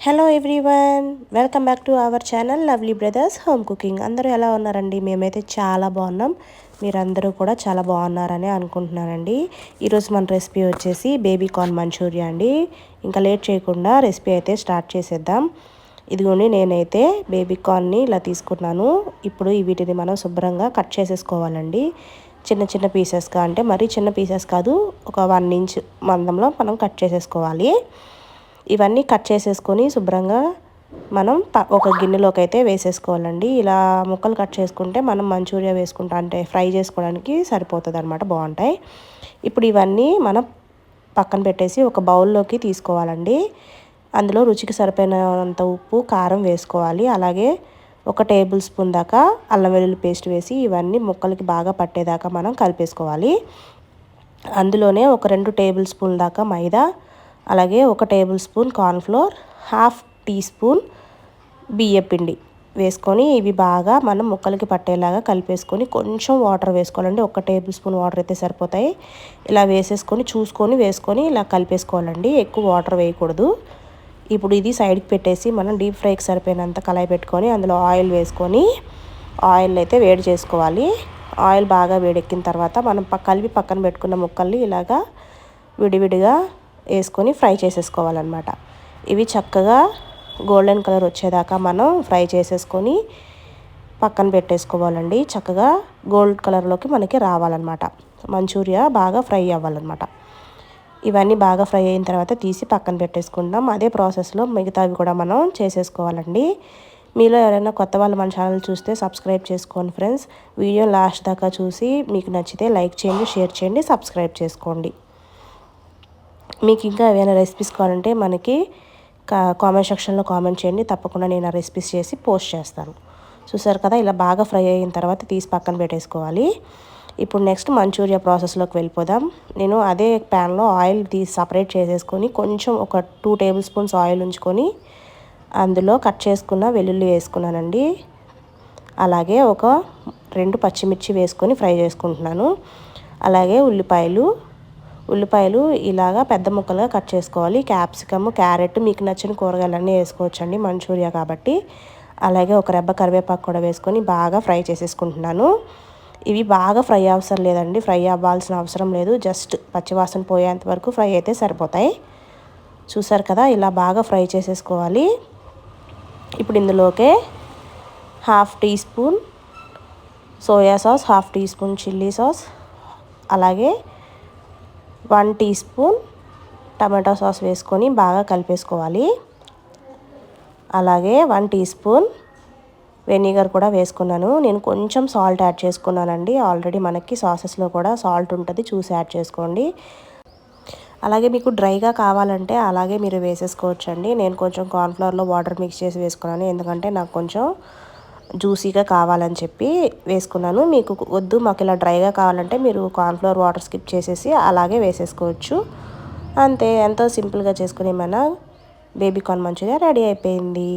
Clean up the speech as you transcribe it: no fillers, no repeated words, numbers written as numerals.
Hello everyone, welcome back to our channel lovely brothers home cooking. అందరూ ఎలా ఉన్నారండి? మేమైతే చాలా బాగున్నాం. మీరందరూ కూడా చాలా బాగున్నారని అనుకుంటున్నానండి. ఈరోజు మన రెసిపీ వచ్చేసి బేబీ కార్న్ మంచూరియా అండి. ఇంకా లేట్ చేయకుండా రెసిపీ అయితే స్టార్ట్ చేసేద్దాం. ఇదిగోండి, నేనైతే బేబీ కార్న్ని ఇలా తీసుకున్నాను. ఇప్పుడు వీటిని మనం శుభ్రంగా కట్ చేసేసుకోవాలండి. చిన్న చిన్న పీసెస్గా, అంటే మరీ చిన్న పీసెస్ కాదు, ఒక 1 ఇంచ్ మందంలో మనం కట్ చేసేసుకోవాలి. ఇవన్నీ కట్ చేసేసుకొని శుభ్రంగా మనం ఒక గిన్నెలోకి అయితే వేసేసుకోవాలండి. ఇలా ముక్కలు కట్ చేసుకుంటే మనం మంచూరియా వేసుకుంటా అంటే ఫ్రై చేసుకోవడానికి సరిపోతుంది అనమాట, బాగుంటాయి. ఇప్పుడు ఇవన్నీ మనం పక్కన పెట్టేసి ఒక బౌల్లోకి తీసుకోవాలండి. అందులో రుచికి సరిపోయినంత ఉప్పు, కారం వేసుకోవాలి. అలాగే 1 టేబుల్ స్పూన్ దాకా అల్లం వెల్లుల్లి పేస్ట్ వేసి ఇవన్నీ ముక్కలకి బాగా పట్టేదాకా మనం కలిపేసుకోవాలి. అందులోనే ఒక 2 టేబుల్ స్పూన్ దాకా మైదా, అలాగే 1 tablespoon cornflour, 1/2 teaspoon బియ్యపిండి వేసుకొని ఇవి బాగా మనం ముక్కలకి పట్టేలాగా కలిపేసుకొని కొంచెం వాటర్ వేసుకోవాలండి. 1 టేబుల్ స్పూన్ వాటర్ అయితే సరిపోతాయి. ఇలా వేసేసుకొని చూసుకొని వేసుకొని ఇలా కలిపేసుకోవాలండి, ఎక్కువ వాటర్ వేయకూడదు. ఇప్పుడు ఇది సైడ్కి పెట్టేసి మనం డీప్ ఫ్రైకి సరిపోయినంత కళాయి పెట్టుకొని అందులో ఆయిల్ వేసుకొని ఆయిల్ అయితే వేడి చేసుకోవాలి. ఆయిల్ బాగా వేడెక్కిన తర్వాత మనం కలిపి పక్కన పెట్టుకున్న ముక్కల్ని ఇలాగా విడివిడిగా వేసుకొని ఫ్రై చేసేసుకోవాలన్నమాట. ఇవి చక్కగా గోల్డెన్ కలర్ వచ్చేదాకా మనం ఫ్రై చేసేసుకొని పక్కన పెట్టేసుకోవాలండి. చక్కగా గోల్డ్ కలర్లోకి మనకి రావాలన్నమాట. మంచూరియా బాగా ఫ్రై అవ్వాలన్నమాట. ఇవన్నీ బాగా ఫ్రై అయిన తర్వాత తీసి పక్కన పెట్టేసుకుందాం. అదే ప్రాసెస్లో మిగతావి కూడా మనం చేసేసుకోవాలండి. మీలో ఎవరైనా కొత్త వాళ్ళు మన ఛానల్ చూస్తే సబ్స్క్రైబ్ చేసుకోండి ఫ్రెండ్స్. వీడియో లాస్ట్ దాకా చూసి మీకు నచ్చితే లైక్ చేయండి, షేర్ చేయండి, సబ్స్క్రైబ్ చేసుకోండి. మీకు ఇంకా ఏమైనా రెసిపీస్ కావాలంటే మనకి కామెంట్ సెక్షన్లో కామెంట్ చేయండి. తప్పకుండా నేను ఆ రెసిపీస్ చేసి పోస్ట్ చేస్తాను. చూసారు కదా, ఇలా బాగా ఫ్రై అయిన తర్వాత తీసి పక్కన పెట్టేసుకోవాలి. ఇప్పుడు నెక్స్ట్ మంచూరియా ప్రాసెస్లోకి వెళ్ళిపోదాం. నేను అదే ప్యాన్లో ఆయిల్ తీసి సపరేట్ చేసేసుకొని కొంచెం ఒక 2 టేబుల్ స్పూన్స్ ఆయిల్ ఉంచుకొని అందులో కట్ చేసుకున్న వెల్లుల్లి వేసుకున్నానండి. అలాగే ఒక 2 పచ్చిమిర్చి వేసుకొని ఫ్రై చేసుకుంటున్నాను. అలాగే ఉల్లిపాయలు ఇలాగా పెద్ద ముక్కలుగా కట్ చేసుకోవాలి. క్యాప్సికమ్, క్యారెట్, మీకు నచ్చిన కూరగాయలన్నీ వేసుకోవచ్చండి మంచూరియా కాబట్టి. అలాగే ఒక రెబ్బ కరివేపాకు కూడా వేసుకొని బాగా ఫ్రై చేసేసుకుంటున్నాను. ఇవి బాగా ఫ్రై అవసరం లేదండి, ఫ్రై అవ్వాల్సిన అవసరం లేదు. జస్ట్ పచ్చివాసన పోయేంత వరకు ఫ్రై అయితే సరిపోతాయి. చూసారు కదా, ఇలా బాగా ఫ్రై చేసేసుకోవాలి. ఇప్పుడు ఇందులోకే 1/2 teaspoon soya sauce, 1/2 teaspoon chilli sauce, అలాగే 1 టీ స్పూన్ టమాటో సాస్ వేసుకొని బాగా కలిపేసుకోవాలి. అలాగే 1 టీ స్పూన్ వెనిగర్ కూడా వేసుకున్నాను. నేను కొంచెం సాల్ట్ యాడ్ చేసుకున్నానండి. ఆల్రెడీ మనకి సాసెస్లో కూడా సాల్ట్ ఉంటుంది, చూసి యాడ్ చేసుకోండి. అలాగే మీకు డ్రైగా కావాలంటే అలాగే మీరు వేసేసుకోవచ్చండి. నేను కొంచెం కార్న్ఫ్లవర్లో వాటర్ మిక్స్ చేసి వేసుకున్నాను, ఎందుకంటే నాకు కొంచెం జ్యూసీగా కావాలని చెప్పి వేసుకున్నాను. మీకు వద్దు, మాకు ఇలా డ్రైగా కావాలంటే మీరు కార్న్ఫ్లవర్ వాటర్ స్కిప్ చేసేసి అలాగే వేసేసుకోవచ్చు. అంతే, ఎంతో సింపుల్గా చేసుకుని మన బేబీ కార్న్ మంచూరియా రెడీ అయిపోయింది.